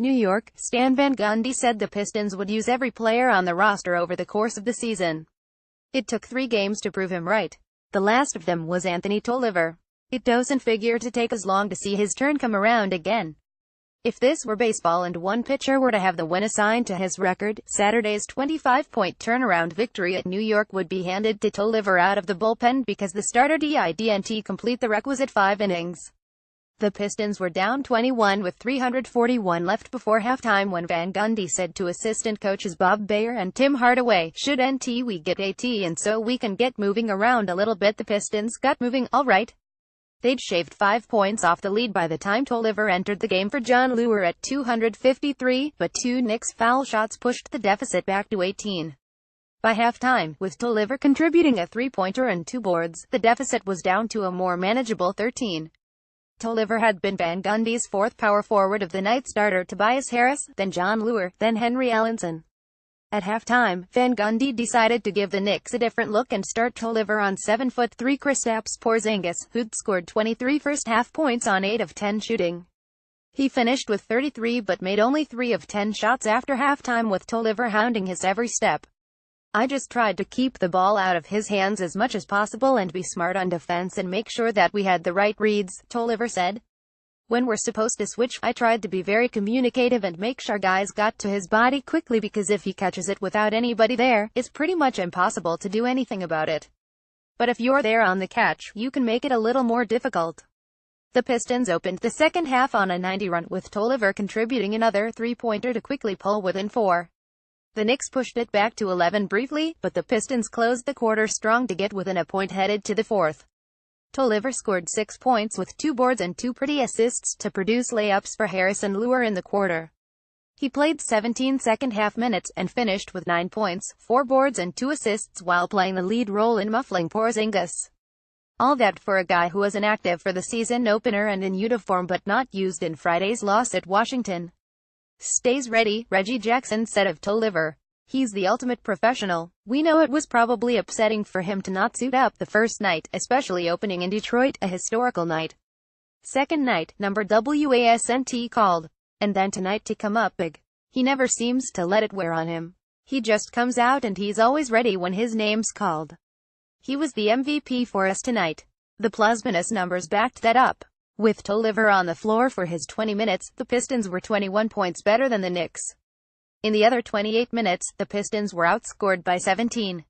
New York, Stan Van Gundy said the Pistons would use every player on the roster over the course of the season. It took 3 games to prove him right. The last of them was Anthony Tolliver. It doesn't figure to take as long to see his turn come around again. If this were baseball and one pitcher were to have the win assigned to his record, Saturday's 25-point turnaround victory at New York would be handed to Tolliver out of the bullpen because the starter didn't complete the requisite 5 innings. The Pistons were down 21 with 341 left before halftime when Van Gundy said to assistant coaches Bob Bayer and Tim Hardaway, "Should we get AT and so we can get moving around a little bit?" The Pistons got moving all right. They'd shaved 5 points off the lead by the time Tolliver entered the game for Jon Leuer at 253, but 2 Knicks foul shots pushed the deficit back to 18. By halftime, with Tolliver contributing a 3-pointer and 2 boards, the deficit was down to a more manageable 13. Tolliver had been Van Gundy's 4th power forward of the night, starter Tobias Harris, then Jon Leuer, then Henry Allenson. At halftime, Van Gundy decided to give the Knicks a different look and start Tolliver on 7'3" Kristaps Porzingis, who'd scored 23 first-half points on 8 of 10 shooting. He finished with 33 but made only 3 of 10 shots after halftime, with Tolliver hounding his every step. "I just tried to keep the ball out of his hands as much as possible and be smart on defense and make sure that we had the right reads," Tolliver said. "When we're supposed to switch, I tried to be very communicative and make sure guys got to his body quickly because if he catches it without anybody there, it's pretty much impossible to do anything about it. But if you're there on the catch, you can make it a little more difficult." The Pistons opened the second half on a 90 run, with Tolliver contributing another 3-pointer to quickly pull within 4. The Knicks pushed it back to 11 briefly, but the Pistons closed the quarter strong to get within a point headed to the 4th. Tolliver scored 6 points with 2 boards and 2 pretty assists to produce layups for Harris and Leuer in the quarter. He played 17 second-half minutes, and finished with 9 points, 4 boards and 2 assists while playing the lead role in muffling Porzingis. All that for a guy who was inactive for the season opener and in uniform but not used in Friday's loss at Washington. "Stays ready," Reggie Jackson said of Tolliver. "He's the ultimate professional. We know it was probably upsetting for him to not suit up the first night, especially opening in Detroit, a historical night. Second night, number wasn't called. And then tonight to come up big. He never seems to let it wear on him. He just comes out and he's always ready when his name's called. He was the MVP for us tonight." The plus-minus numbers backed that up. With Tolliver on the floor for his 20 minutes, the Pistons were 21 points better than the Knicks. In the other 28 minutes, the Pistons were outscored by 17.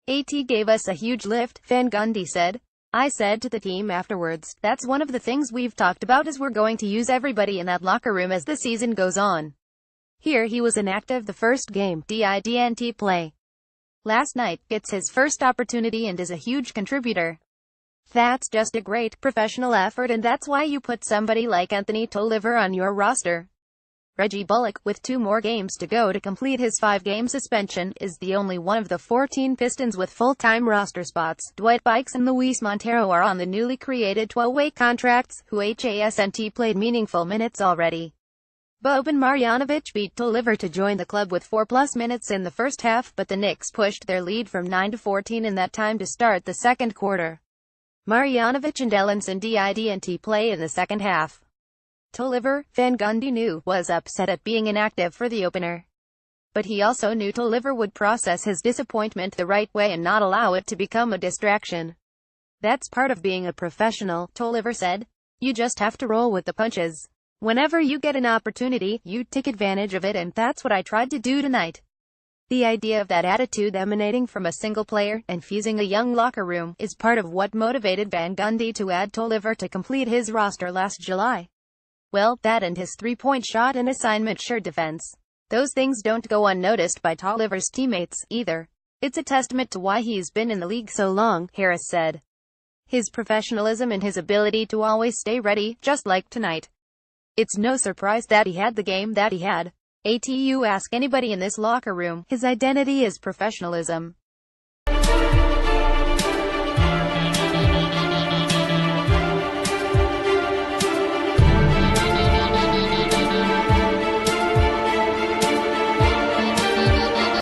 "AT gave us a huge lift," Van Gundy said. "I said to the team afterwards, that's one of the things we've talked about is we're going to use everybody in that locker room as the season goes on." Here he was inactive the first game, didn't play. Last night, gets his first opportunity and is a huge contributor. "That's just a great, professional effort and that's why you put somebody like Anthony Tolliver on your roster." Reggie Bullock, with 2 more games to go to complete his 5-game suspension, is the only one of the 14 Pistons with full-time roster spots. Dwight Bikes and Luis Montero are on the newly created 12-way contracts, who hasn't played meaningful minutes already. Boban Marjanovic beat Tolliver to join the club with 4+ minutes in the first half, but the Knicks pushed their lead from 9 to 14 in that time to start the second quarter. Marjanovic and Allenson didn't play in the second half. Tolliver, Van Gundy knew, was upset at being inactive for the opener. But he also knew Tolliver would process his disappointment the right way and not allow it to become a distraction. "That's part of being a professional," Tolliver said. "You just have to roll with the punches. Whenever you get an opportunity, you take advantage of it and that's what I tried to do tonight." The idea of that attitude emanating from a single player, and fusing a young locker room, is part of what motivated Van Gundy to add Tolliver to complete his roster last July. Well, that and his 3-point shot and assignment sure defense. Those things don't go unnoticed by Tolliver's teammates, either. "It's a testament to why he's been in the league so long," Harris said. "His professionalism and his ability to always stay ready, just like tonight. It's no surprise that he had the game that he had. You ask anybody in this locker room, his identity is professionalism.